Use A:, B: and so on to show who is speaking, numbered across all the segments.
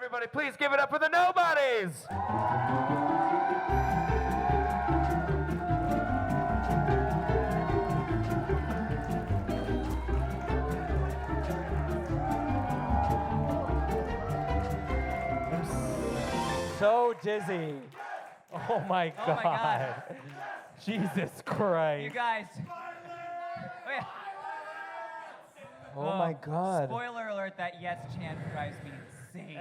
A: Everybody, please give it up for the Nobodies!
B: So dizzy. Oh my God. Jesus Christ.
C: You guys.
B: Oh my God.
C: Spoiler alert, that yes chant drives me insane.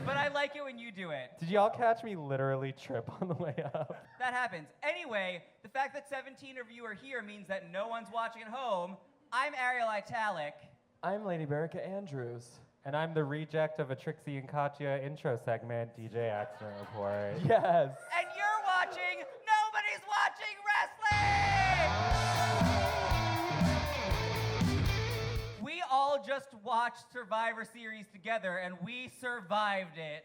C: But I like it when you do it.
B: Did y'all catch me literally trip on the way up?
C: That happens. Anyway, the fact that 17 of you are here means that no one's watching at home. I'm Ariel Italic.
B: I'm Lady Berica Andrews.
D: And I'm the reject of a Trixie and Katya intro segment, DJ Accident Report.
B: Yes.
C: And you're watching Nobody's Watching Wrestling! We all just watched Survivor Series together, and we survived it.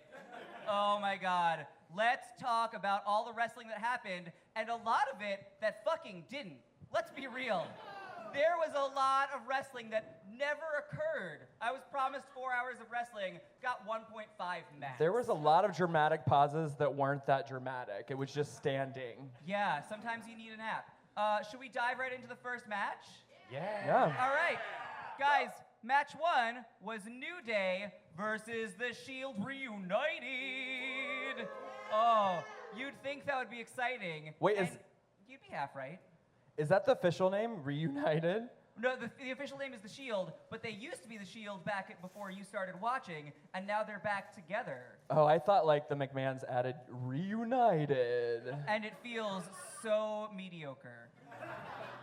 C: Oh my God. Let's talk about all the wrestling that happened, and a lot of it that fucking didn't. Let's be real. There was a lot of wrestling that never occurred. I was promised 4 hours of wrestling, got 1.5 max.
B: There was a lot of dramatic pauses that weren't that dramatic. It was just standing.
C: Yeah, sometimes you need a nap. Should we dive right into the first match?
B: Yeah.
C: All right. Guys, match 1 was New Day versus The Shield Reunited. Oh, you'd think that would be exciting.
B: Wait,
C: and you'd be half right.
B: Is that the official name? Reunited?
C: No, the official name is The Shield, but they used to be The Shield before you started watching, and now they're back together.
B: Oh, I thought like the McMahons added Reunited.
C: And it feels so mediocre.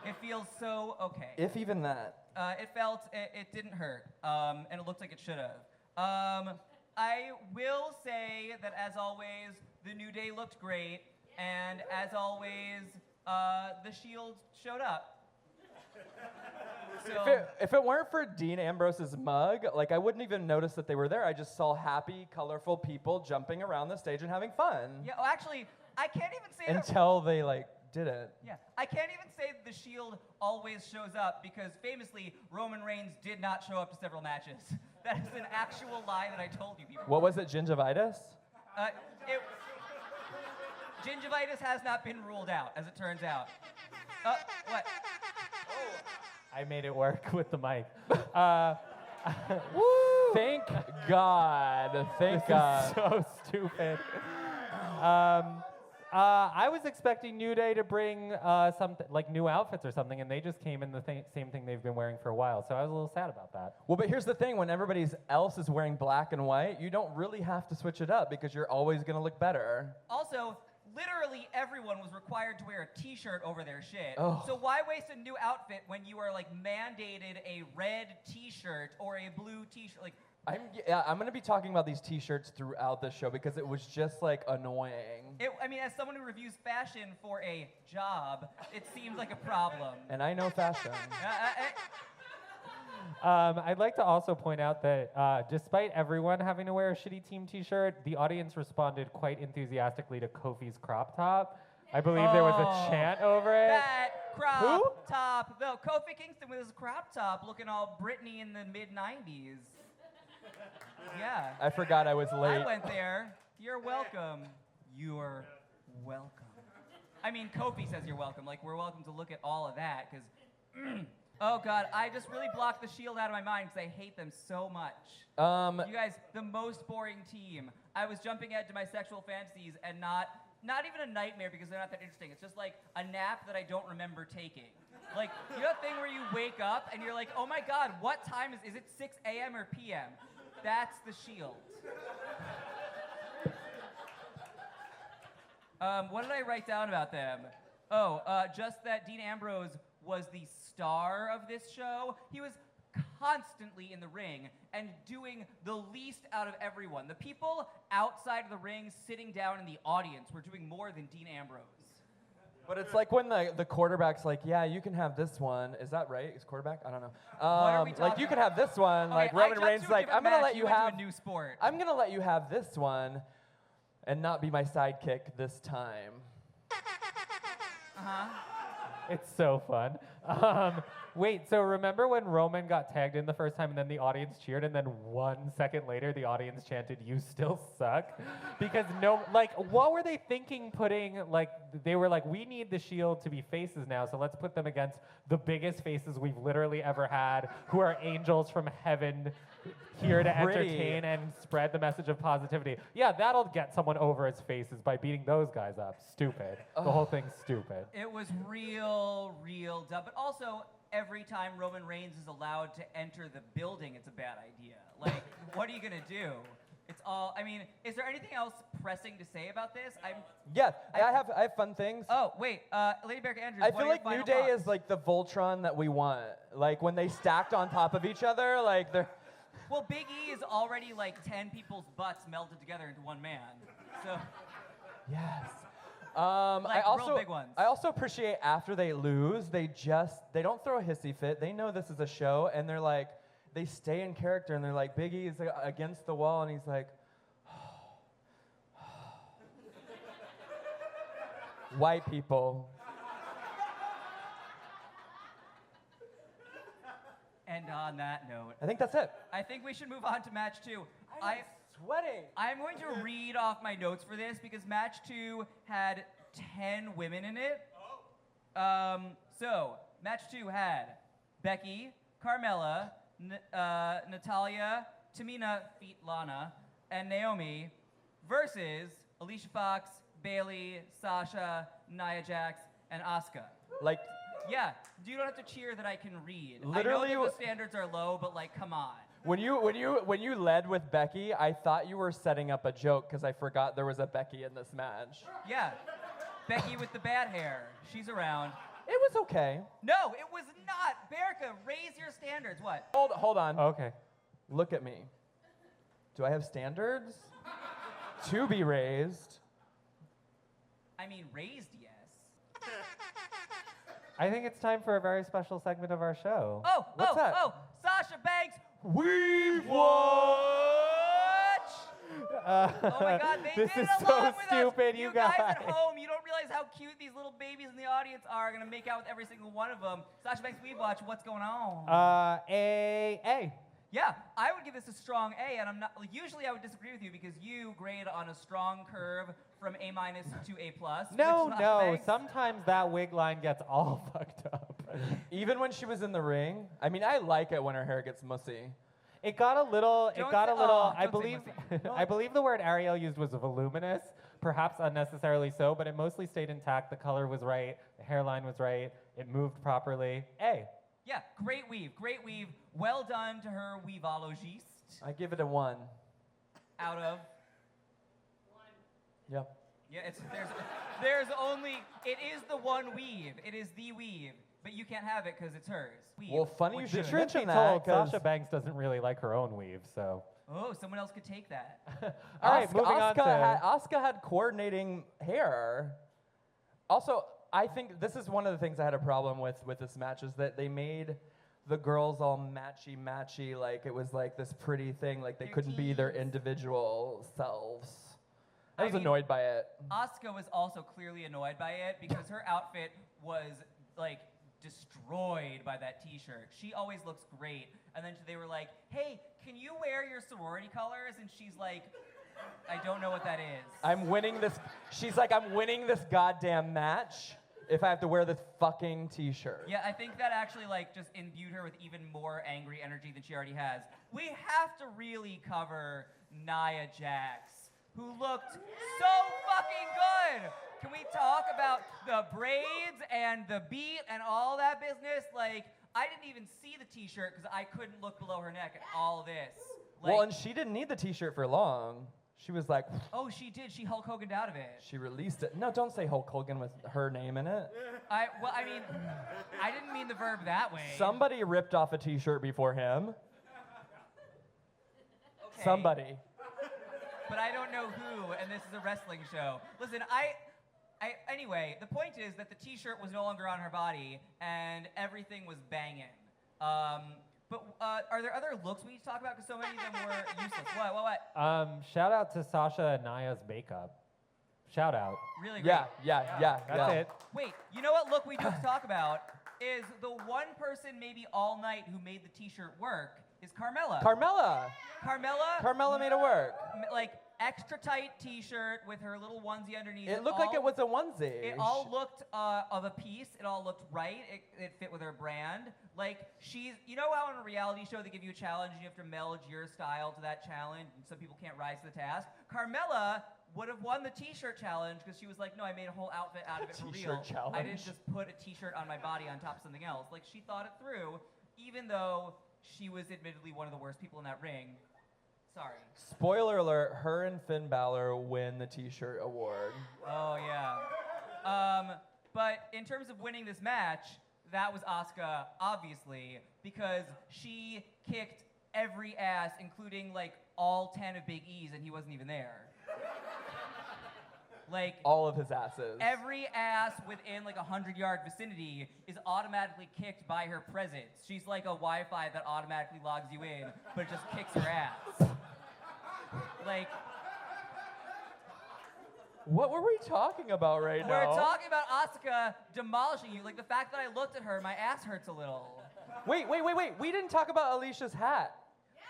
C: It feels so okay.
B: If even that.
C: It didn't hurt, and it looked like it should have. I will say that as always, the New Day looked great, and as always, the Shield showed up. So,
B: If it weren't for Dean Ambrose's mug, like I wouldn't even notice that they were there. I just saw happy, colorful people jumping around the stage and having fun.
C: yeah, well, actually, I can't even say that.
B: Until they like didn't.
C: Yeah, I can't even say that the Shield always shows up because famously Roman Reigns did not show up to several matches. That is an actual lie that I told you people.
B: What was it, gingivitis?
C: Gingivitis has not been ruled out, as it turns out. What?
D: I made it work with the mic.
B: Thank God. Thank God.
D: So stupid. I was expecting New Day to bring something like new outfits or something, and they just came in the same thing they've been wearing for a while. So I was a little sad about that.
B: Well, but here's the thing: when everybody else is wearing black and white, you don't really have to switch it up because you're always gonna look better.
C: Also, literally everyone was required to wear a t-shirt over their shit.
B: Oh.
C: So why waste a new outfit when you are like mandated a red t-shirt or a blue t-shirt? Like,
B: I'm gonna be talking about these T-shirts throughout this show because it was just like annoying.
C: I mean, as someone who reviews fashion for a job, it seems like a problem.
B: And I know fashion.
D: I'd like to also point out that despite everyone having to wear a shitty team T-shirt, the audience responded quite enthusiastically to Kofi's crop top. I believe there was a chant over it.
C: That crop top. Though Kofi Kingston with his crop top looking all Britney in the mid-90s. Yeah.
B: I forgot I was late.
C: I went there. You're welcome. You're welcome. I mean, Kofi says you're welcome. Like, we're welcome to look at all of that, because, oh God, I just really blocked the Shield out of my mind because I hate them so much. You guys, the most boring team. I was jumping ahead to my sexual fantasies and not even a nightmare because they're not that interesting. It's just like a nap that I don't remember taking. Like, you know that thing where you wake up and you're like, oh my God, what time is it 6 a.m. or p.m.? That's the Shield. What did I write down about them? Oh, just that Dean Ambrose was the star of this show. He was constantly in the ring and doing the least out of everyone. The people outside of the ring sitting down in the audience were doing more than Dean Ambrose.
B: But it's like when the quarterback's like, yeah, you can have this one. Is that right? Is quarterback? I don't know.
C: What are we talking
B: like you can have this one.
C: Okay,
B: like
C: I
B: Roman
C: jumped
B: Reigns,
C: to a
B: like
C: different
B: I'm gonna
C: match,
B: let you
C: went to
B: have
C: a new sport.
B: I'm gonna let you have this one, and not be my sidekick this time.
C: Uh-huh.
D: It's so fun. Wait, so remember when Roman got tagged in the first time and then the audience cheered and then 1 second later the audience chanted, "You still suck"? Because what were they thinking putting, they were like, we need the Shield to be faces now, so let's put them against the biggest faces we've literally ever had, who are angels from heaven here to entertain and spread the message of positivity. Yeah, that'll get someone over as faces by beating those guys up. Stupid. The whole thing's stupid.
C: It was real dumb. But also, every time Roman Reigns is allowed to enter the building, it's a bad idea. Like, what are you going to do? It's all, I mean, is there anything else pressing to say about this?
B: Yeah, I have fun things.
C: Oh, wait, Lady Bear Andrews,
B: I
C: what
B: feel
C: are
B: like
C: your
B: New
C: final
B: Day
C: thoughts?
B: is like the Voltron that we want. Like when they stacked on top of each other, like they're...
C: Well, Big E is already like 10 people's butts melted together into one man. So,
B: Yes.
C: Like real big ones.
B: I also appreciate after they lose, they don't throw a hissy fit. They know this is a show, and they're like, they stay in character, and they're like, Big E's against the wall, and he's like, white people.
C: and on that note,
B: I think that's it.
C: I think we should move on to match 2.
B: I'm sweating.
C: I'm going to read off my notes for this because match 2 had 10 women in it. So, match 2 had Becky, Carmella, Natalia, Tamina, Feet Lana, and Naomi versus Alicia Fox, Bailey, Sasha, Nia Jax, and Asuka.
B: Like,
C: Yeah, you don't have to cheer that I can read.
B: Literally,
C: I know that the standards are low, but like, come on.
B: when you led with Becky, I thought you were setting up a joke because I forgot there was a Becky in this match.
C: Yeah, Becky with the bad hair. She's around.
B: It was okay.
C: No, it was not. Berica, raise your standards. What?
B: Hold on.
D: Okay.
B: Look at me. Do I have standards? To be raised.
C: I mean, raised, yes.
D: I think it's time for a very special segment of our show.
B: What's that?
C: Sasha Banks.
B: We've
C: What? Oh my God, they
D: This
C: did
D: is
C: it
D: so
C: along with
D: stupid,
C: us.
D: you
C: guys
D: guys.
C: at home, you don't realize how cute these little babies in the audience are. Gonna make out with every single one of them. Sasha Banks, we watch. What's going on?
D: A.
C: Yeah, I would give this a strong A, and I'm not. Usually, I would disagree with you because you grade on a strong curve from A- to A+.
D: No,
C: with Sasha
D: no.
C: Banks.
D: Sometimes that wig line gets all fucked up.
B: Even when she was in the ring, I mean, I like it when her hair gets mussy.
D: It got a little. I
C: don't say
D: believe.
C: mussy.
D: I believe the word Ariel used was voluminous, perhaps unnecessarily so, but it mostly stayed intact. The color was right. The hairline was right. It moved properly. A.
C: Yeah, great weave, great weave. Well done to her weavologiste.
B: I give it a 1.
C: Out of.
B: Yeah.
C: Yeah, there's only. It is the one weave. It is the weave, but you can't have it because it's hers. Weave.
B: Well, funny you
C: What
B: should
C: doing?
D: Truth be
B: mention that.
D: told,
B: 'cause
D: Sasha Banks doesn't really like her own weave, so.
C: Oh, someone else could take that.
D: All right, moving on to.
B: Asuka had coordinating hair. Also, I think this is one of the things I had a problem with this match is that they made the girls all matchy, like it was like this pretty thing, like they
C: They're
B: couldn't be their
C: teens.
B: individual selves. I
C: I
B: was
C: mean-
B: annoyed by it.
C: Asuka was also clearly annoyed by it because her outfit was like destroyed by that T-shirt. She always looks great, and then they were like, "Hey, can you wear your sorority colors?" And she's like, "I don't know what that is."
B: I'm winning this. She's like, I'm winning this goddamn match if I have to wear this fucking T-shirt.
C: Yeah, I think that actually like just imbued her with even more angry energy than she already has. We have to really cover Nia Jax, who looked so fucking good. Can we talk about the braids and the beat and all that business? Like, I didn't even see the T-shirt because I couldn't look below her neck at all this. Like,
B: Well, and she didn't need the T-shirt for long. She was like,
C: oh, she did. She Hulk Hogan'd out of it.
B: she released it. No, don't say Hulk Hogan with her name in it.
C: I mean, I didn't mean the verb that way.
B: Somebody ripped off a T-shirt before him.
C: Okay.
B: Somebody.
C: But I don't know who, and this is a wrestling show. Listen, anyway, the point is that the T-shirt was no longer on her body, and everything was banging. But are there other looks we need to talk about? Because so many of them were useless. What?
D: Shout out to Sasha and Nia's makeup. Shout out.
C: Really great.
B: Yeah.
D: That's it.
C: Wait, you know what look we do have to talk about? is the one person maybe all night who made the t-shirt work is Carmella.
B: Carmella made it work.
C: Like extra tight t-shirt with her little onesie underneath.
B: It looked like it was a onesie.
C: It all looked of a piece. It all looked right. It fit with her brand. Like she's, you know how on a reality show they give you a challenge and you have to meld your style to that challenge and some people can't rise to the task? Carmella would have won the t-shirt challenge because she was like, no, I made a whole outfit out of it for real.
B: Challenge.
C: I didn't just put a t-shirt on my body on top of something else. Like she thought it through, even though she was admittedly one of the worst people in that ring. Sorry.
B: Spoiler alert, her and Finn Balor win the t-shirt award.
C: Oh, yeah. But in terms of winning this match, that was Asuka, obviously, because she kicked every ass, including, like, all 10 of Big E's, and he wasn't even there. Like,
B: all of his asses.
C: Every ass within, like, a 100-yard vicinity is automatically kicked by her presence. She's like a Wi-Fi that automatically logs you in, but it just kicks her ass. Like,
B: what were we talking about right now?
C: we're talking about Asuka demolishing you. Like, the fact that I looked at her, my ass hurts a little.
B: Wait. We didn't talk about Alicia's hat.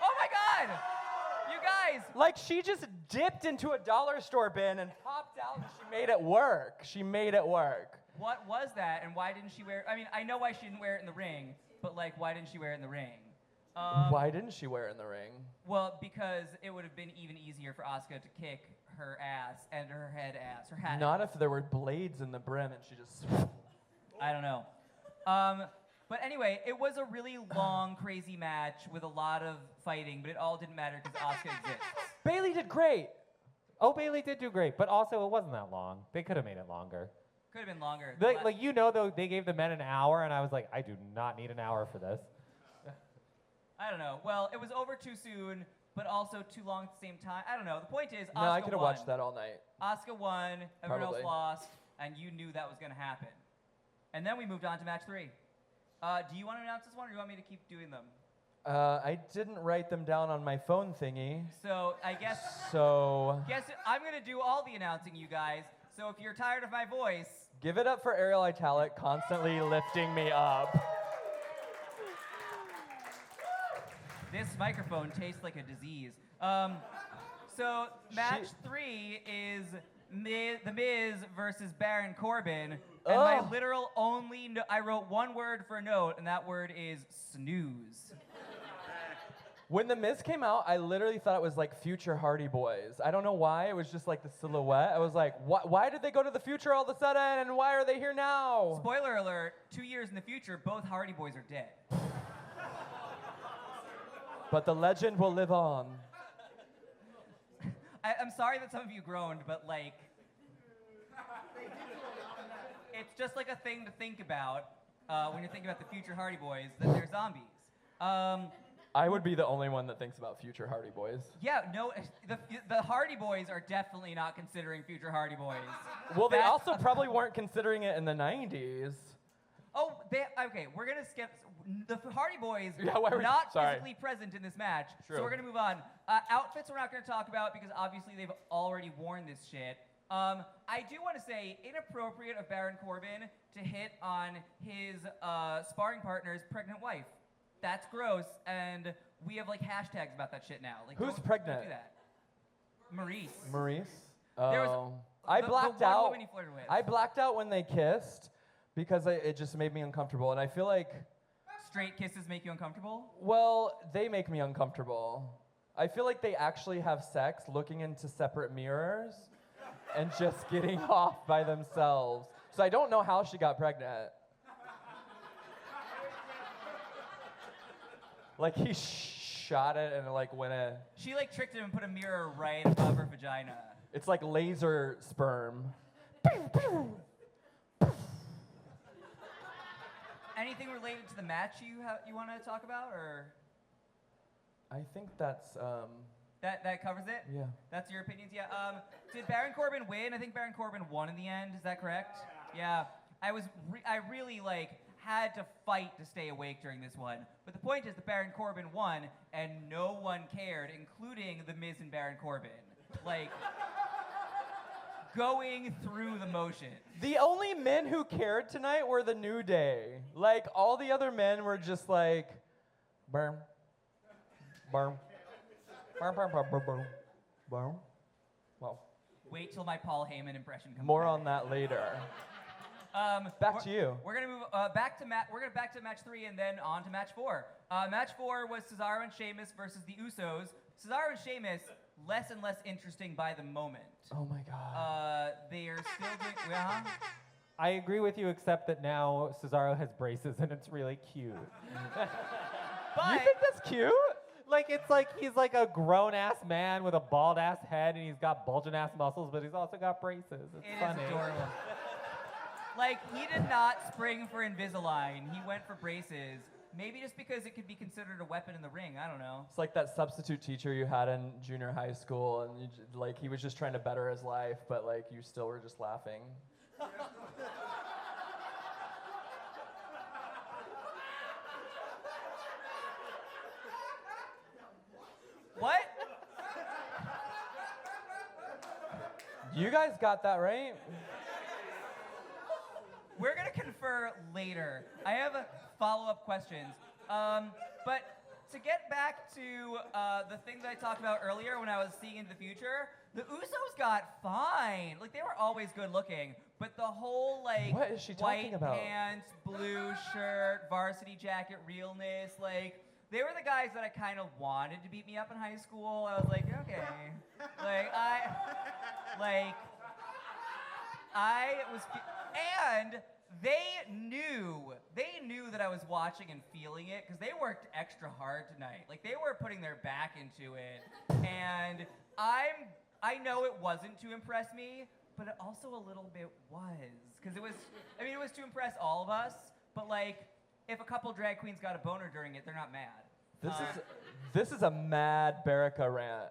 C: Oh my God! You guys!
B: Like, she just dipped into a dollar store bin and popped out and she made it work.
C: What was that, and why didn't she wear it? I mean, I know why she didn't wear it in the ring, but, like, why didn't she wear it in the ring?
B: Why didn't she wear it in the ring?
C: Well, because it would have been even easier for Asuka to kick her ass and her head ass, her hat
B: Not
C: ass.
B: if there were blades in the brim and she just...
C: I don't know. But anyway, it was a really long, crazy match with a lot of fighting, but it all didn't matter because Asuka exists.
B: Bailey did great.
D: Oh, Bailey did do great, but also it wasn't that long. They could have made it longer.
C: Could have been longer.
D: Like, you know, though, they gave the men an hour, and I was like, I do not need an hour for this.
C: I don't know. Well, it was over too soon, but also too long at the same time. I don't know. The point is, Asuka
B: No, I could have
C: won.
B: watched that all night.
C: Asuka won, everyone
B: Probably.
C: else lost, and you knew that was going to happen. And then we moved on to match 3. Do you want to announce this one, or do you want me to keep doing them?
B: I didn't write them down on my phone thingy.
C: So I guess I'm going to do all the announcing, you guys. So if you're tired of my voice,
B: Give it up for Ariel Italic constantly lifting me up.
C: this microphone tastes like a disease. So match 3 is The Miz versus Baron Corbin. And my
B: Ugh.
C: literal only, I wrote one word for a note, and that word is snooze.
B: When The Miz came out, I literally thought it was like future Hardy Boys. I don't know why. It was just like the silhouette. I was like, why did they go to the future all of a sudden, and why are they here now?
C: Spoiler alert, 2 years in the future, both Hardy Boys are dead.
B: But the legend will live on.
C: I'm sorry that some of you groaned, but like, it's just like a thing to think about when you're thinking about the future Hardy Boys, that they're zombies.
B: I would be the only one that thinks about future Hardy Boys.
C: Yeah, no, the Hardy Boys are definitely not considering future Hardy Boys.
B: Well, they
C: That's
B: also probably weren't considering it in the 90s.
C: Oh, okay, we're gonna skip. The Hardy Boys
B: Yeah, why were-
C: not
B: sorry.
C: physically present in this match,
B: True.
C: so we're gonna move on. Outfits we're not gonna talk about because obviously they've already worn this shit. I do want to say, inappropriate of Baron Corbin to hit on his sparring partner's pregnant wife. That's gross, and we have like hashtags about that shit now. Like,
B: Who's
C: don't
B: pregnant?
C: do that. Maurice.
B: Maurice?
C: There was
B: Oh. I
C: the
B: blacked
C: one
B: out.
C: woman he flirted with.
B: I blacked out when they kissed because it just made me uncomfortable. And I feel like,
C: Straight kisses make you uncomfortable?
B: well, they make me uncomfortable. I feel like they actually have sex looking into separate mirrors and just getting off by themselves. So I don't know how she got pregnant. Like he shot it and it like went in.
C: She like tricked him and put a mirror right above her vagina.
B: It's like laser sperm.
C: Anything related to the match you want to talk about, or
B: I think that's
C: that covers it?
B: yeah.
C: That's your opinions? Yeah. Did Baron Corbin win? I think Baron Corbin won in the end. Is that correct? Yeah. I really like had to fight to stay awake during this one. But the point is that Baron Corbin won, and no one cared, including The Miz and Baron Corbin. Like, going through the motion.
B: The only men who cared tonight were the New Day. Like, all the other men were just like, burm, burm, burm, burm, burm, burm, burm, burm. Well,
C: Wait till my Paul Heyman impression comes
B: more
C: back.
B: on that later.
C: Back
B: to you.
C: We're gonna move back to match 3 and then on to match 4. Match 4 was Cesaro and Sheamus versus the Usos. Cesaro and Sheamus, less and less interesting by the moment.
B: Oh my God.
C: They are still doing. Yeah.
D: I agree with you, except that now Cesaro has braces and it's really cute.
C: But
B: You think that's cute?
D: Like, it's like he's like a grown-ass man with a bald-ass head and he's got bulging-ass muscles, but he's also got braces. It's
C: it
D: funny.
C: is adorable. Like, he did not spring for Invisalign. He went for braces. Maybe just because it could be considered a weapon in the ring. I don't know.
B: It's like that substitute teacher you had in junior high school, and like he was just trying to better his life, but like you still were just laughing.
C: What?
B: You guys got that right?
C: We're gonna confer later. I have follow-up questions. But to get back to the thing that I talked about earlier when I was seeing into the future, the Usos got fine. Like, they were always good looking, but the whole like
B: What is she talking
C: white
B: about?
C: pants, blue shirt, varsity jacket realness, like they were the guys that I kind of wanted to beat me up in high school. I was like, okay, I was, and they knew that I was watching and feeling it because they worked extra hard tonight. Like, they were putting their back into it, and I know it wasn't to impress me, but it also a little bit was, because it was to impress all of us. But like, if a couple drag queens got a boner during it, they're not mad.
B: This is a mad Barrica rant.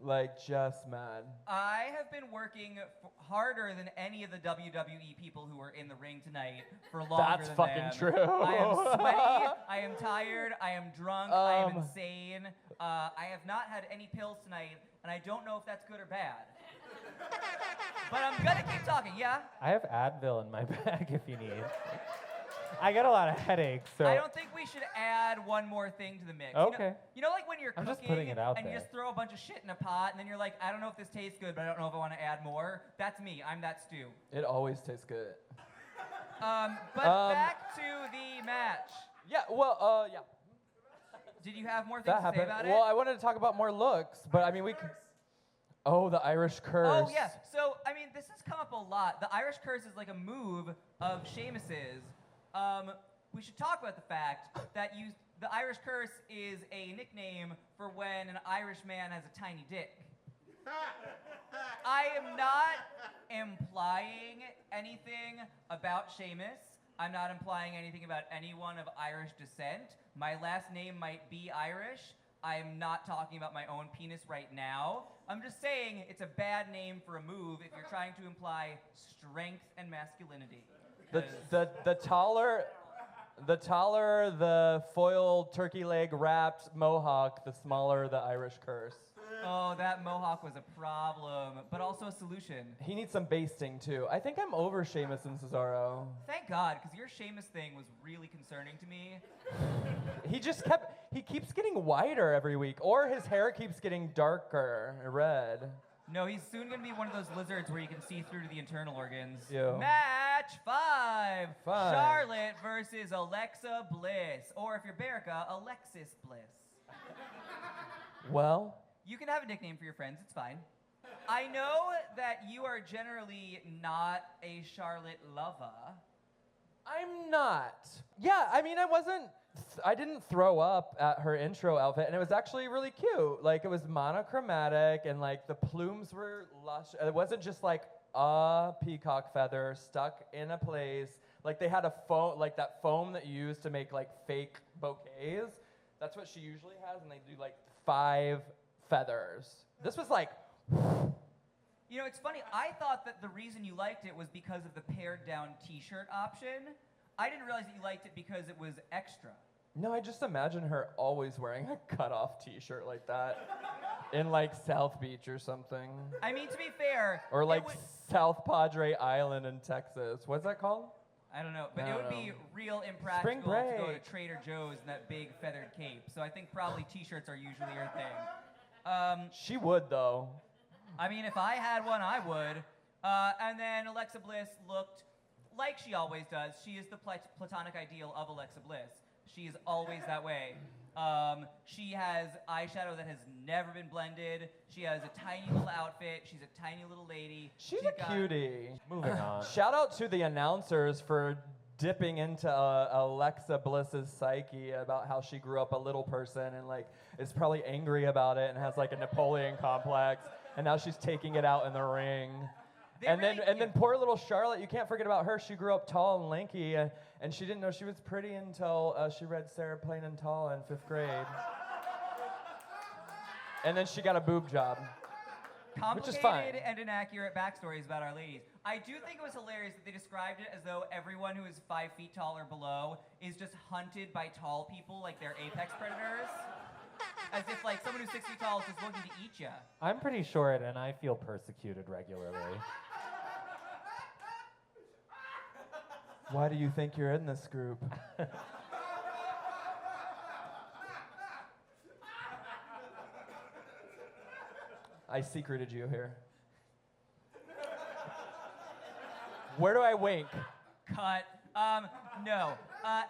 B: Like, just mad.
C: I have been working harder than any of the WWE people who were in the ring tonight for longer
B: That's
C: than
B: fucking
C: them.
B: true.
C: I am sweaty, I am tired, I am drunk, I am
B: Um.
C: insane. I have not had any pills tonight, and I don't know if that's good or bad. But I'm gonna keep talking, yeah?
D: I have Advil in my bag if you need. I get a lot of headaches, so.
C: I don't think we should add one more thing to the mix.
D: Okay.
C: You know like when you're
D: I'm
C: cooking
D: just putting it out
C: and you
D: there.
C: just throw a bunch of shit in a pot and then you're like, I don't know if this tastes good, but I don't know if I want to add more. That's me. I'm that stew.
B: It always tastes good.
C: But back to the match.
B: Yeah, well, yeah.
C: Did you have more things
B: That
C: to say
B: happened.
C: about
B: Well,
C: it?
B: I wanted to talk about more looks, but I mean, we could. Oh, the Irish curse.
C: Oh, yeah. So, I mean, this has come up a lot. The Irish curse is like a move of Sheamus's. We should talk about the fact that the Irish curse is a nickname for when an Irish man has a tiny dick. I am not implying anything about Sheamus. I'm not implying anything about anyone of Irish descent. My last name might be Irish. I am not talking about my own penis right now. I'm just saying it's a bad name for a move if you're trying to imply strength and masculinity.
B: The taller the foil turkey leg wrapped mohawk, the smaller the Irish curse.
C: Oh, that mohawk was a problem, but also a solution.
B: He needs some basting too. I think I'm over Sheamus and Cesaro.
C: Thank God, because your Sheamus thing was really concerning to me.
B: He keeps getting wider every week, or his hair keeps getting darker, red.
C: No, he's soon going to be one of those lizards where you can see through to the internal organs.
B: Ew.
C: Match 5.
B: Five.
C: Charlotte versus Alexa Bliss. Or if you're Berica, Alexis Bliss.
B: Well,
C: You can have a nickname for your friends, it's fine. I know that you are generally not a Charlotte lover.
B: I'm not. Yeah, I mean, I didn't throw up at her intro outfit, and it was actually really cute. Like, it was monochromatic, and like the plumes were lush. It wasn't just like a peacock feather stuck in a place. Like, they had a foam, like that foam that you use to make like fake bouquets. That's what she usually has, and they do like 5 feathers. This was like,
C: You know, it's funny, I thought that the reason you liked it was because of the pared down t-shirt option. I didn't realize that you liked it because it was extra.
B: no, I just imagine her always wearing a cut-off t-shirt like that. in like South Beach or something.
C: I mean, to be fair,
B: Or
C: it
B: like
C: would-
B: South Padre Island in Texas. What's that called?
C: I don't know, but
B: I
C: it
B: don't
C: would be
B: know.
C: real
B: Spring
C: impractical to go to
B: break.
C: Trader Joe's in that big feathered cape. So I think probably t-shirts are usually your thing.
B: She would though.
C: I mean, if I had one, I would. And then Alexa Bliss looked like she always does. She is the platonic ideal of Alexa Bliss. She is always that way. She has eyeshadow that has never been blended. She has a tiny little outfit. She's a tiny little lady.
B: She's
C: She's
B: a cutie.
D: Moving on.
B: Shout out to the announcers for dipping into Alexa Bliss's psyche about how she grew up a little person and like is probably angry about it and has like a Napoleon complex and now she's taking it out in the ring. And then poor little Charlotte, you can't forget about her. She grew up tall and lanky and she didn't know she was pretty until she read Sarah Plain and Tall in 5th grade. And then she got a boob job. Which is fine.
C: Complicated and inaccurate backstories about Our Ladies. I do think it was hilarious that they described it as though everyone who is 5 feet tall or below is just hunted by tall people like they're apex predators. As if like someone who's 6 feet tall is just looking to eat you.
D: I'm pretty short, and I feel persecuted regularly.
B: Why do you think you're in this group? I secreted you here. Where do I wink?
C: Cut. No.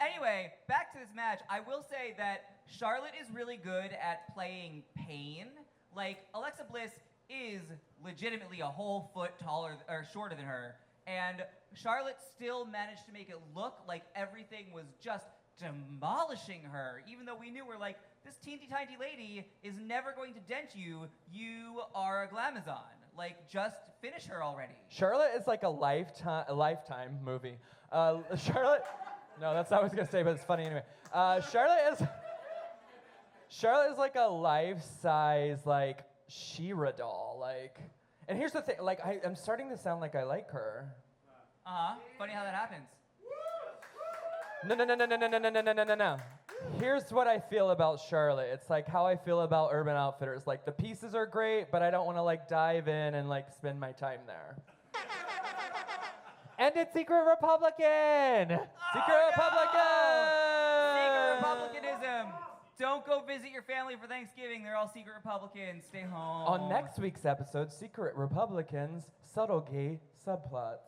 C: Anyway, back to this match. I will say that Charlotte is really good at playing pain. Like, Alexa Bliss is legitimately a whole foot taller or shorter than her. And Charlotte still managed to make it look like everything was just demolishing her, even though we knew we're like, this teeny tiny lady is never going to dent you. You are a glamazon. Like, just finish her already.
B: Charlotte is like a lifetime movie. Charlotte, no, that's not what I was gonna say, but it's funny anyway. Charlotte is like a life-size like She-Ra doll. Like, and here's the thing. Like, I'm starting to sound like I like her.
C: Funny how that happens.
B: No. Here's what I feel about Charlotte. It's like how I feel about Urban Outfitters. Like the pieces are great, but I don't want to like dive in and like spend my time there.
D: And it's Secret Republican!
B: Secret Republican!
C: Secret Republicanism. Don't go visit your family for Thanksgiving. They're all secret Republicans. Stay home.
B: On next week's episode, Secret Republicans, subtle gay subplots.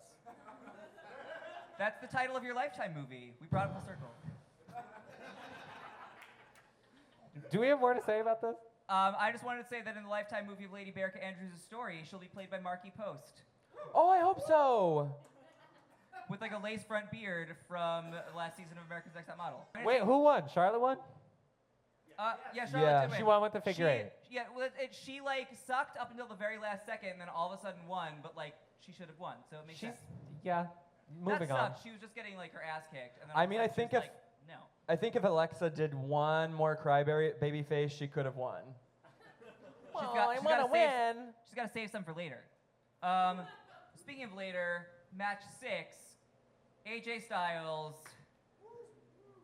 C: That's the title of your Lifetime movie. We brought it full circle.
D: Do we have more to say about this?
C: I just wanted to say that in the Lifetime movie of Lady Berka Andrews' story, she'll be played by Marky Post.
B: Oh, I hope so.
C: With like a lace front beard from the last season of America's Next Top Model.
D: Wait, who won? Charlotte won?
C: Yeah, Charlotte
B: Yeah.
C: did win.
D: She won with the figure eight.
C: Yeah, well, she like sucked up until the very last second, and then all of a sudden won. But like, she should have won. So it makes sense.
D: Yeah, moving
C: that
D: on.
C: sucked. She was just getting like her ass kicked. And then
B: I
C: all of a
B: mean,
C: sudden
B: I think
C: she was
B: if-
C: like, no.
B: I think if Alexa did one more baby face, she could have won.
C: She's got to save some for later. Speaking of later, match 6, AJ Styles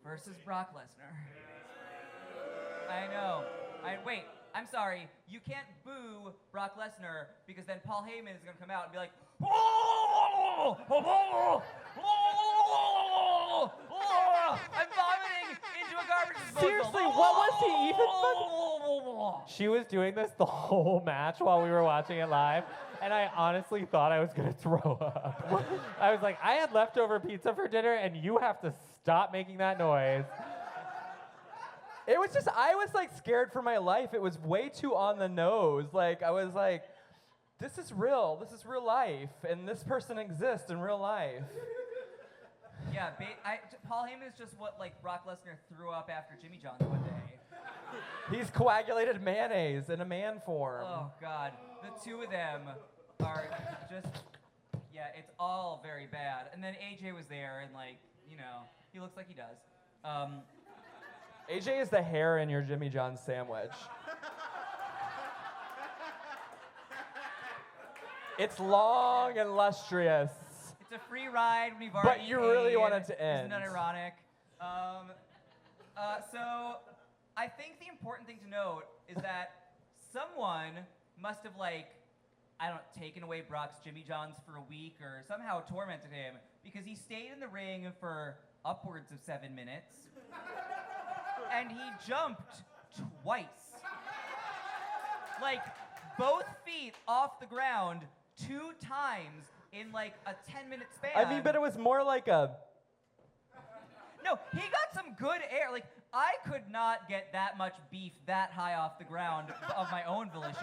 C: versus Brock Lesnar. I know. Wait, I'm sorry. You can't boo Brock Lesnar because then Paul Heyman is going to come out and be like, I'm vomiting into a garbage disposal.
D: Seriously, what was he even She was doing this the whole match while we were watching it live, and I honestly thought I was gonna throw up. I was like, I had leftover pizza for dinner, and you have to stop making that noise.
B: It was just, I was like scared for my life. It was way too on the nose. Like, I was like, this is real. This is real life. And this person exists in real life.
C: Yeah, Paul Heyman is just what like Brock Lesnar threw up after Jimmy John's one day.
B: He's coagulated mayonnaise in a man form.
C: Oh, God. The two of them are just, yeah, it's all very bad. And then AJ was there, and, like, you know, he looks like he does.
B: AJ is the hair in your Jimmy John's sandwich. It's long and lustrous.
C: It's a free ride when you've already
B: But you really
C: paid.
B: want it to end.
C: Isn't that ironic? So I think the important thing to note is that someone must have taken away Brock's Jimmy Johns for a week or somehow tormented him because he stayed in the ring for upwards of 7 minutes and he jumped twice. Like both feet off the ground 2 times in like a 10-minute span.
B: I mean, but it was more like a...
C: No, he got some good air. Like, I could not get that much beef that high off the ground of my own volition.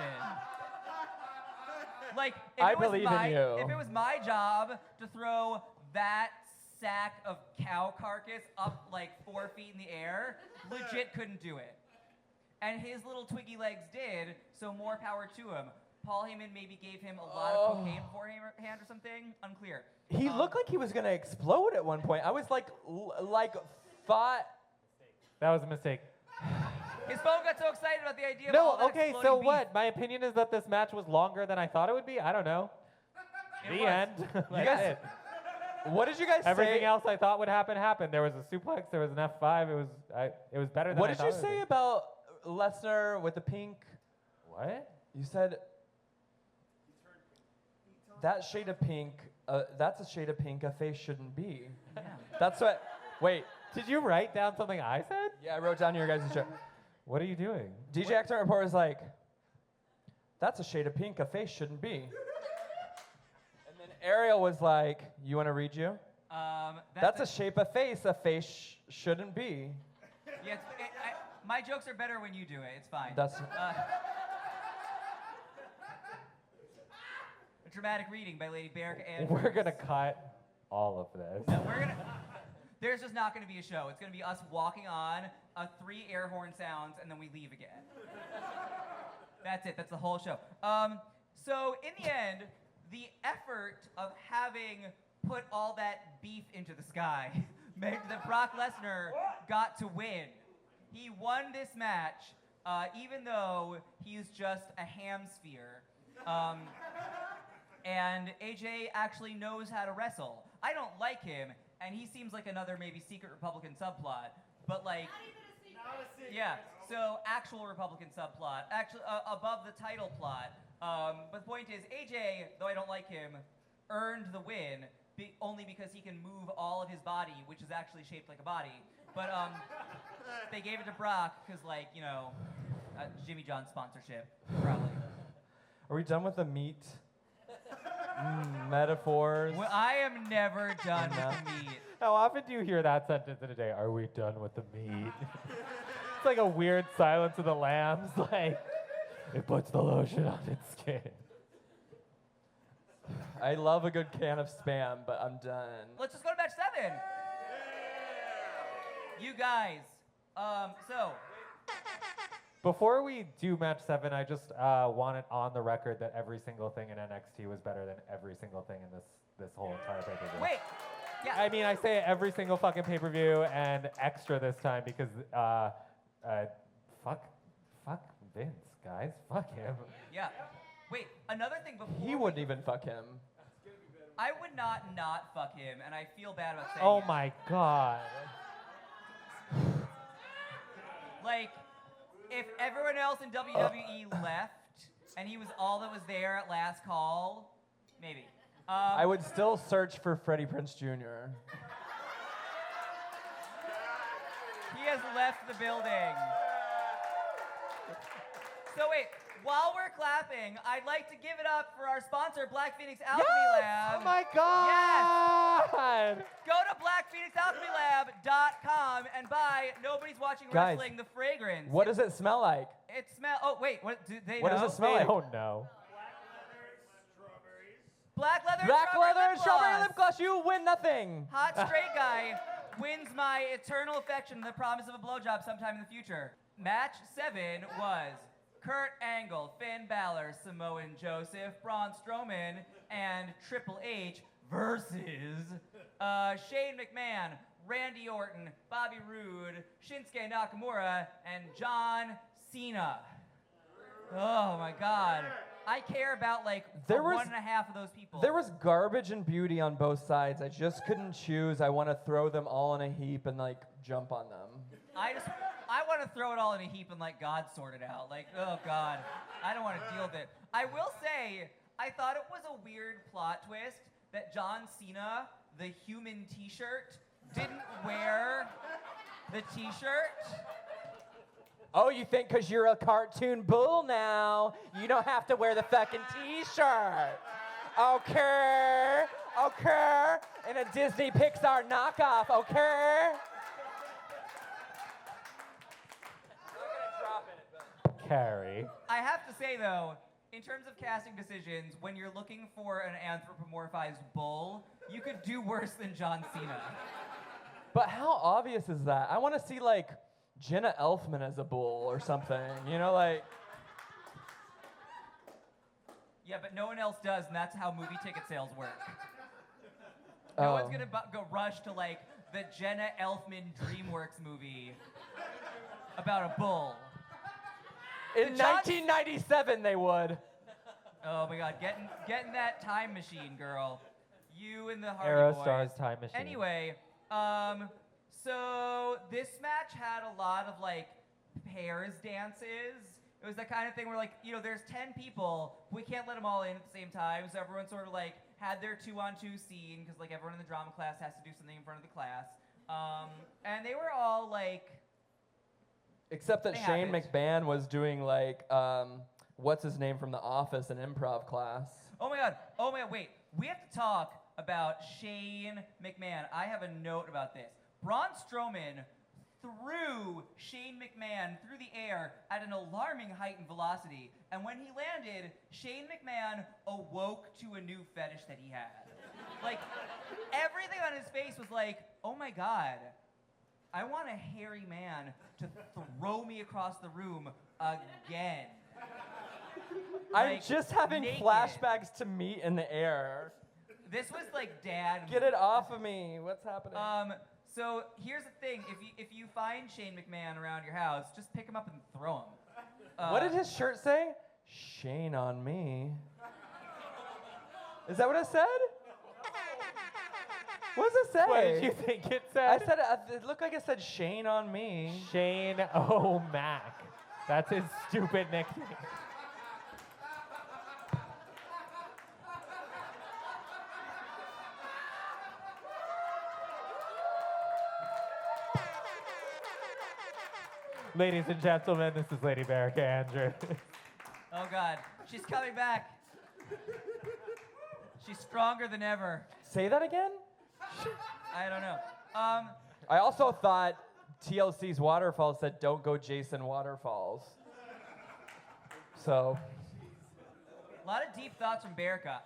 C: Like,
B: I believe in you.
C: If it was my job to throw that sack of cow carcass up like 4 feet in the air, legit couldn't do it. And his little twiggy legs did, so more power to him. Paul Heyman maybe gave him a lot of cocaine beforehand or something. Unclear.
B: He looked like he was gonna explode at one point. I was thought.
D: That was a mistake.
C: His phone got so excited about the idea of
D: No,
C: all that
D: okay,
C: exploding
D: so
C: beef.
D: what? My opinion is that this match was longer than I thought it would be. I don't know.
C: It
D: The
C: was.
D: end.
B: You guys, what did you guys
D: Everything
B: say?
D: else I thought would happen happened. There was a suplex. There was an F5. It was better than
B: What
D: I
B: did
D: thought
B: you
D: it would
B: say
D: be.
B: about Lesnar with the pink?
D: What?
B: You said that shade of pink. That's a shade of pink a face shouldn't be.
C: Yeah.
B: That's what. Wait.
D: Did you write down something I said?
B: Yeah, I wrote down your guys' show.
D: What are you doing?
B: DJ Accident Report was like, that's a shade of pink a face shouldn't be. And then Ariel was like, you want to read you? That's a shape of face a face shouldn't be.
C: Yeah, my jokes are better when you do it. It's fine.
B: That's.
C: A dramatic reading by Lady Baron and
D: We're gonna cut all of this.
C: No, there's just not gonna be a show. It's gonna be us walking on, 3 air horn sounds, and then we leave again. That's it. That's the whole show. So in the end, the effort of having put all that beef into the sky meant that Brock Lesnar got to win. He won this match, even though he's just a ham sphere. And AJ actually knows how to wrestle. I don't like him, and he seems like another maybe secret Republican subplot, but like... Not a secret. Yeah, so actual Republican subplot, actually above the title plot. But the point is, AJ, though I don't like him, earned the win only because he can move all of his body, which is actually shaped like a body. But they gave it to Brock because, like, you know, Jimmy John's sponsorship, probably.
B: Are we done with the meat metaphors?
C: Well, I am never done with the meat.
D: How often do you hear that sentence in a day? Are we done with the meat? It's like a weird Silence of the Lambs. Like, it puts the lotion on its skin.
B: I love a good can of Spam, but I'm done.
C: Let's just go to match 7. You guys, so.
D: Before we do match 7, I just want it on the record that every single thing in NXT was better than every single thing in this whole entire pay-per-view.
C: Wait. Yeah.
D: I mean, I say it every single fucking pay-per-view and extra this time because fuck Vince, guys. Fuck him.
C: Yeah. Wait, another thing before.
B: He wouldn't even fuck him.
C: I would not fuck him, and I feel bad about saying
D: Oh
C: it.
D: my god.
C: Like, if everyone else in WWE left, and he was all that was there at last call, maybe.
B: I would still search for Freddie Prinze Jr.
C: He has left the building. So wait, while we're clapping, I'd like to give it up for our sponsor, Black Phoenix Alchemy Lab.
D: Oh my god!
C: Go to blackphoenixalchemylab.com and buy Nobody's Watching
B: Guys,
C: Wrestling, the fragrance.
B: What does it smell like?
C: It smells. Oh wait, what do they
B: What
C: know?
B: does it smell
D: I
B: like?
D: don't know.
C: Black leather.
B: Black leather and
C: lip
B: strawberry
C: gloss.
B: lip gloss. You win nothing.
C: Hot straight guy wins my eternal affection and the promise of a blowjob sometime in the future. Match 7 was Kurt Angle, Finn Balor, Samoan Joseph, Braun Strowman, and Triple H versus Shane McMahon, Randy Orton, Bobby Roode, Shinsuke Nakamura, and John Cena. Oh my God. I care about like
B: There was-
C: 1.5 of those people.
B: There was garbage and beauty on both sides. I just couldn't choose. I want to throw them all in a heap and like jump on them.
C: I want to throw it all in a heap and let God sort it out. Like, oh God, I don't want to deal with it. I will say, I thought it was a weird plot twist that John Cena, the human t-shirt, didn't wear the t-shirt.
B: Oh, you think because you're a cartoon bull now, you don't have to wear the fucking t-shirt. Okay. In a Disney Pixar knockoff, okay?
D: Carrie.
C: I have to say, though, in terms of casting decisions, when you're looking for an anthropomorphized bull, you could do worse than John Cena.
B: But how obvious is that? I want to see, like, Jenna Elfman as a bull or something, you know, like...
C: Yeah, but no one else does, and that's how movie ticket sales work. No one's gonna go rush to, like, the Jenna Elfman DreamWorks movie about a bull.
B: In 1997, they would.
C: Oh my God, getting that time machine, girl. You and the Hardy Boys.
D: Aerostar's time machine.
C: Anyway, so this match had a lot of like pairs dances. It was the kind of thing where like, you know, there's 10 people, we can't let them all in at the same time, so everyone sort of like had their 2-on-2 scene, because like everyone in the drama class has to do something in front of the class. And they were all like...
B: Except that Shane McMahon was doing like, what's his name from The Office, an improv class.
C: Oh my God, wait. We have to talk about Shane McMahon. I have a note about this. Braun Strowman threw Shane McMahon through the air at an alarming height and velocity. And when he landed, Shane McMahon awoke to a new fetish that he had. Like, everything on his face was like, oh my God, I want a hairy man to throw me across the room again.
B: I'm
C: Like,
B: just having
C: naked.
B: flashbacks to me in the air.
C: This was like dad.
B: Get it off of me. What's happening?
C: So here's the thing: if you find Shane McMahon around your house, just pick him up and throw him.
B: What did his shirt say? Shane on me. Is that what it said? What does it say?
D: What did you think it said?
B: I said it looked like it said Shane on me.
D: Shane O'Mac. That's his stupid nickname. Ladies and gentlemen, this is Lady Barrica Andrews.
C: Oh God, she's coming back. She's stronger than ever.
B: Say that again?
C: I don't know.
B: I also thought TLC's Waterfall said, don't go Jason Waterfalls. So.
C: A lot of deep thoughts from Barrica.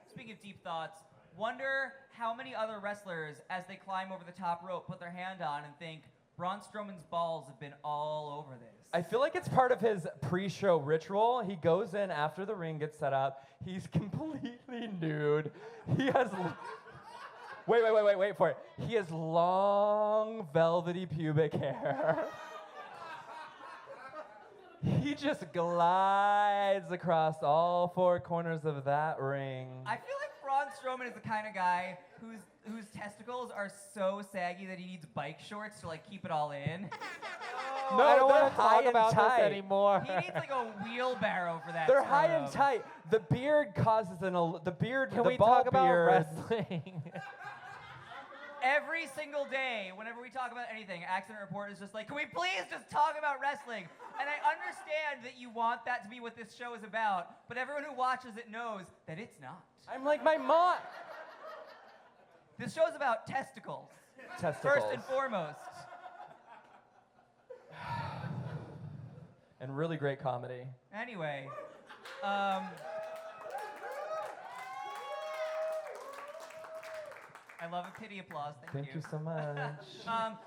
C: Speaking of deep thoughts, wonder how many other wrestlers, as they climb over the top rope, put their hand on and think, Braun Strowman's balls have been all over this.
B: I feel like it's part of his pre-show ritual. He goes in after the ring gets set up. He's completely nude. He has... Wait for it. He has long, velvety pubic hair. He just glides across all four corners of that ring.
C: I feel like Braun Strowman is the kind of guy whose testicles are so saggy that he needs bike shorts to like keep it all in.
B: No,
D: I don't want
B: they're
D: to
B: high
D: talk
B: and
D: about
B: tight.
D: this anymore.
C: He needs like a wheelbarrow for that.
B: They're high and
C: scrotum.
B: tight. The beard causes the
D: Can
B: the
D: we
B: ball
D: talk about
B: beard.
D: wrestling?
C: Every single day, whenever we talk about anything, Accident Report is just like, can we please just talk about wrestling? And I understand that you want that to be what this show is about, but everyone who watches it knows that it's not.
B: I'm like my mom.
C: This show is about testicles.
B: Testicles.
C: First and foremost.
B: And really great comedy.
C: Anyway, I love a pity applause.
B: Thank you so much.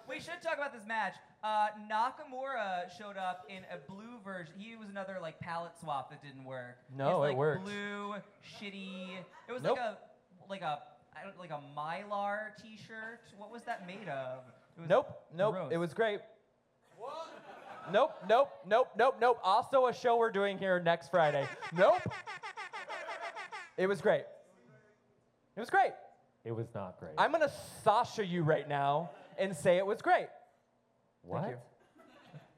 C: We should talk about this match. Nakamura showed up in a blue version. He was another like palette swap that didn't work.
B: No,
C: His,
B: it worked.
C: Blue, shitty. It was
B: Nope.
C: like a Mylar T-shirt. What was that made of? It was
B: Nope.
C: gross.
B: It was great. Nope. Also a show we're doing here next Friday. Nope. It was great. It was great.
D: It was not great.
B: I'm gonna Sasha you right now and say it was great.
D: what?
B: Thank you.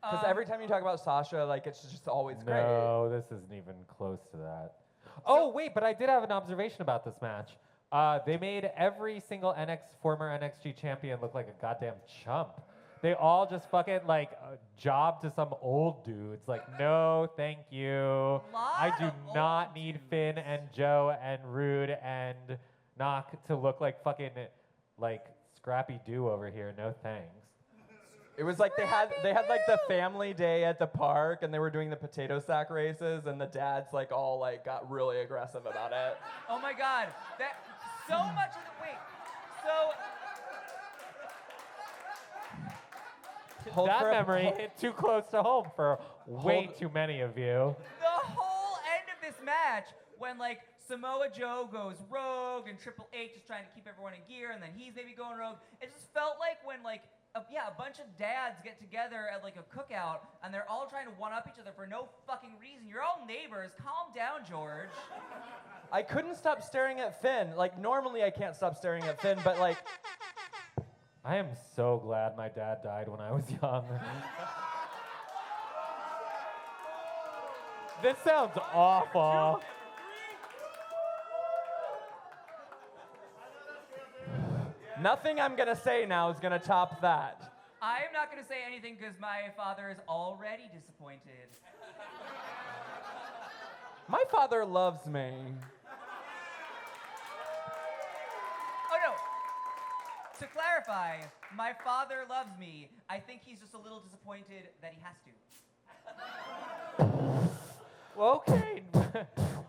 B: Because every time you talk about Sasha, like, it's just always great.
D: No, this isn't even close to that. Oh, wait, but I did have an observation about this match. They made every single former NXT champion look like a goddamn chump. They all just fucking, like, job to some old dudes. Like, no, thank you. I do not need Finn and Joe and Rude and Knock to look like fucking, like, Scrappy Doo over here. No thanks.
B: It was like they had like the family day at the park, and they were doing the potato sack races, and the dads like all like got really aggressive about it.
C: Oh my God, that so much of the so
D: That memory hit too close to home for way too many of you.
C: the whole end of this match when like Samoa Joe goes rogue and Triple H is trying to keep everyone in gear, and then he's maybe going rogue. It just felt like when like a bunch of dads get together at like a cookout and they're all trying to one-up each other for no fucking reason. You're all neighbors. Calm down, George.
B: I couldn't stop staring at Finn. Like normally I can't stop staring at Finn, but like
D: I am so glad my dad died when I was young. This sounds awful.
B: nothing I'm gonna say now is gonna top that.
C: I am not going to say anything because my father is already disappointed.
B: My father loves me.
C: Oh no! To clarify, my father loves me. I think he's just a little disappointed that he has to.
D: Well, okay.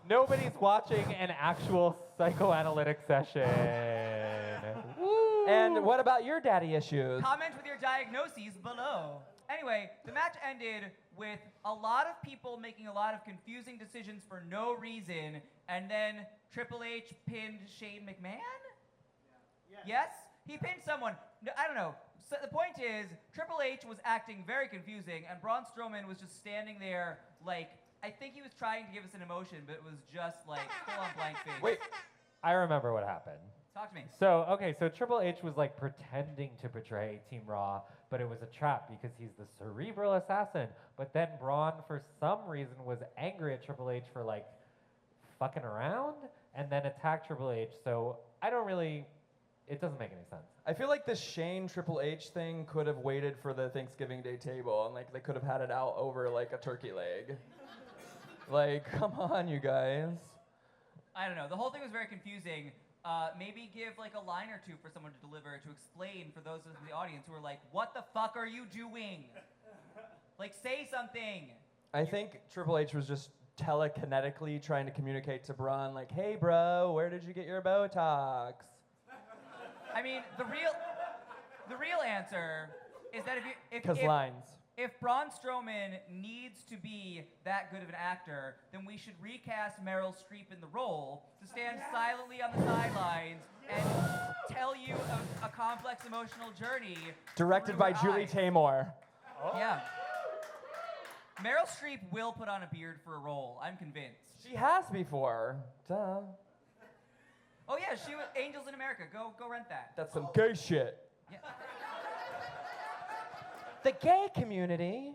D: Nobody's watching an actual psychoanalytic session. Woo.
B: And what about your daddy issues?
C: Comment with your diagnoses below. Anyway, the match ended with a lot of people making a lot of confusing decisions for no reason, and then Triple H pinned Shane McMahon? Yes? He pinned someone. No, I don't know. So the point is, Triple H was acting very confusing, and Braun Strowman was just standing there like, I think he was trying to give us an emotion, but it was just like full on blank face.
B: Wait,
D: I remember what happened.
C: Talk to me.
D: So Triple H was like pretending to betray Team Raw, but it was a trap because he's the cerebral assassin. But then Braun, for some reason, was angry at Triple H for like fucking around and then attacked Triple H. So it doesn't make any sense.
B: I feel like the Shane Triple H thing could have waited for the Thanksgiving Day table, and like they could have had it out over like a turkey leg. Like, come on, you guys.
C: I don't know. The whole thing was very confusing. Maybe give like a line or two for someone to deliver to explain for those in the audience who are like, what the fuck are you doing? Like, say something.
B: I think Triple H was just telekinetically trying to communicate to Braun, like, hey, bro, where did you get your Botox?
C: I mean, the real answer is that if Braun Strowman needs to be that good of an actor, then we should recast Meryl Streep in the role to stand silently on the sidelines and tell you a complex emotional journey.
B: Directed by Julie Taymor.
C: Oh. Yeah. Meryl Streep will put on a beard for a role. I'm convinced.
B: She has before. Duh.
C: Oh yeah, she was Angels in America. Go rent that.
B: That's some gay shit.
C: Yeah.
B: The gay community.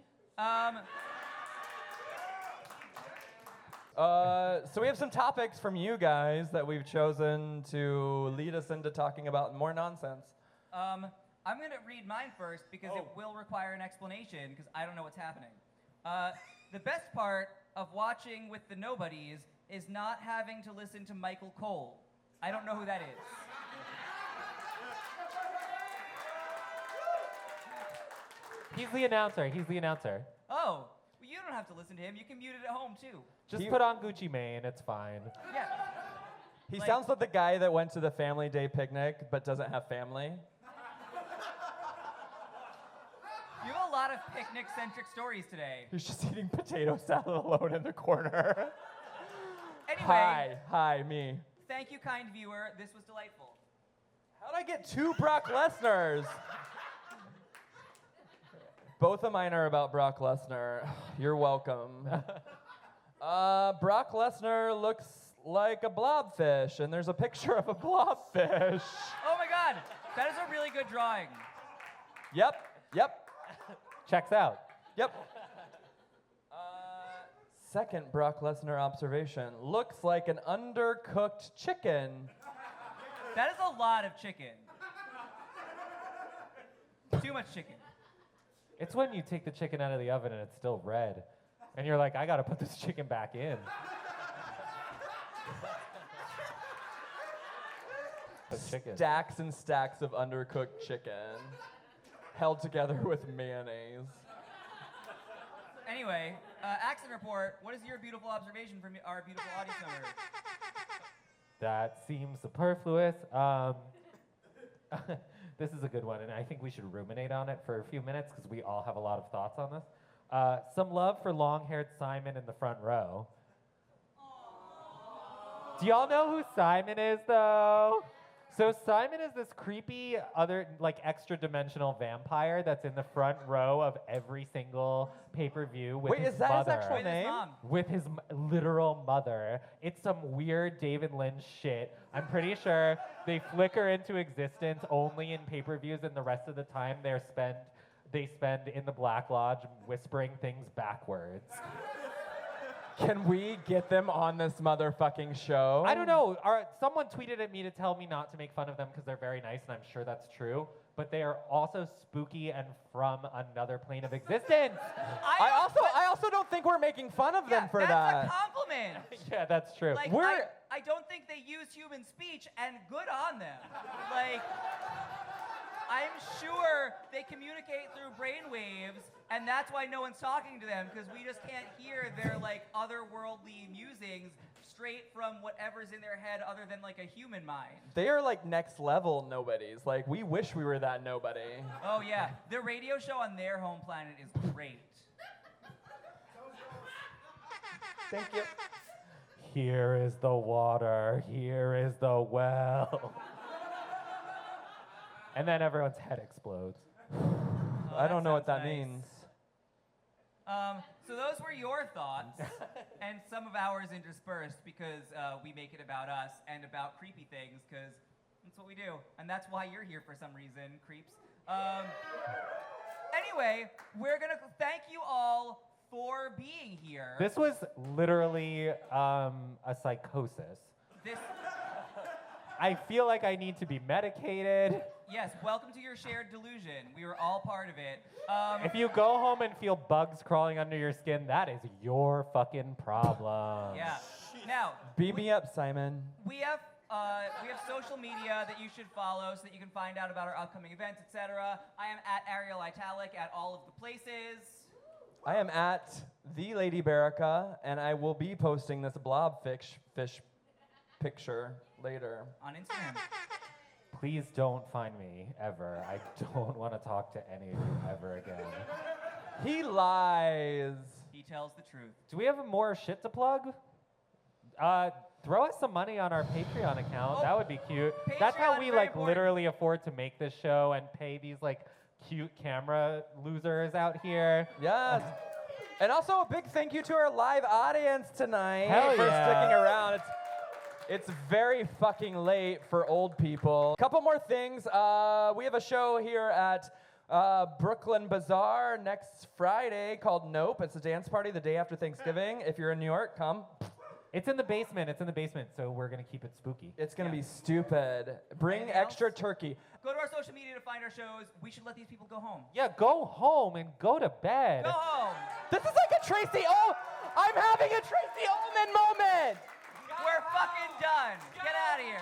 B: So we have some topics from you guys that we've chosen to lead us into talking about more nonsense.
C: I'm going to read mine first because it will require an explanation because I don't know what's happening. The best part of watching with the Nobodies is not having to listen to Michael Cole. I don't know who that is.
D: He's the announcer.
C: Oh, well, you don't have to listen to him. You can mute it at home, too.
D: Just put on Gucci Mane, it's fine.
C: Yeah.
B: He sounds like the guy that went to the family day picnic but doesn't have family.
C: You have a lot of picnic-centric stories today.
B: He's just eating potato salad alone in the corner.
C: Anyway.
B: Hi, me.
C: Thank you, kind viewer. This was delightful.
B: How'd I get 2 Brock Lesnars? Both of mine are about Brock Lesnar. You're welcome. Brock Lesnar looks like a blobfish, and there's a picture of a blobfish.
C: Oh my God, that is a really good drawing.
B: Yep.
D: Checks out.
B: Yep. Second Brock Lesnar observation. Looks like an undercooked chicken.
C: That is a lot of chicken. Too much chicken.
D: It's when you take the chicken out of the oven and it's still red. And you're like, I gotta put this chicken back in. Chicken.
B: Stacks and stacks of undercooked chicken held together with mayonnaise.
C: Anyway, accident report. What is your beautiful observation from our beautiful audience member?
D: That seems superfluous. This is a good one, and I think we should ruminate on it for a few minutes because we all have a lot of thoughts on this. Some love for long-haired Simon in the front row. Do y'all know who Simon is, though? So Simon is this creepy other, like, extra-dimensional vampire that's in the front row of every single pay-per-view with
B: Wait,
D: his
B: is that
D: mother.
B: his actual
C: With his
B: name?
C: mom.
D: With his literal mother. It's some weird David Lynch shit. I'm pretty sure they flicker into existence only in pay-per-views, and the rest of the time they spend in the Black Lodge whispering things backwards.
B: Can we get them on this motherfucking show?
D: I don't know. Someone tweeted at me to tell me not to make fun of them because they're very nice, and I'm sure that's true. But they are also spooky and from another plane of existence.
B: I also don't think we're making fun of them for
C: that's
B: that.
C: a compliment.
D: Yeah, that's true.
C: Like, I don't think they use human speech, and good on them. Like, I'm sure they communicate through brainwaves, and that's why no one's talking to them, because we just can't hear their, like, otherworldly musings straight from whatever's in their head other than, like, a human mind.
B: They are like next level nobodies. Like, we wish we were that nobody.
C: Oh, yeah. The radio show on their home planet is great.
B: Thank you.
D: Here is the water. Here is the well. And then everyone's head explodes.
B: I don't know what
C: sounds
B: that
C: nice.
B: means.
C: So those were your thoughts, and some of ours interspersed because we make it about us and about creepy things, because that's what we do, and that's why you're here for some reason, creeps. Anyway, we're gonna thank you all for being here.
D: This was literally a psychosis. I feel like I need to be medicated.
C: Yes, welcome to your shared delusion. We were all part of it.
D: If you go home and feel bugs crawling under your skin, that is your fucking problem.
C: Yeah. Now,
B: Beat me up, Simon.
C: we have social media that you should follow so that you can find out about our upcoming events, etc. I am at Ariel Italic at all of the places.
B: I am at the Lady Barica, and I will be posting this blobfish picture later.
C: On Instagram.
D: Please don't find me ever. I don't want to talk to any of you ever again.
B: He lies.
C: He tells the truth.
D: Do we have more shit to plug? Throw us some money on our Patreon account.
C: Oh,
D: that would be cute. That's how
C: Patreon's
D: we
C: very
D: like
C: important.
D: literally afford to make this show and pay these like cute camera losers out here.
B: Yes. And also a big thank you to our live audience tonight
D: Hell
B: for
D: yeah.
B: sticking around. It's very fucking late for old people. Couple more things. We have a show here at Brooklyn BAZAAR next Friday called Nope. It's a dance party the day after Thanksgiving. If you're in New York, come.
D: It's in the basement. It's in the basement, so we're gonna keep it spooky.
B: It's gonna be stupid. Bring
C: Anything
B: extra
C: else?
B: turkey.
C: Go to our social media to find our shows. We should let these people go home.
D: Yeah, go home and go to bed.
C: Go home.
B: This is like a Tracy I'm having a Tracy Ullman moment.
C: We're fucking done. Get out of here.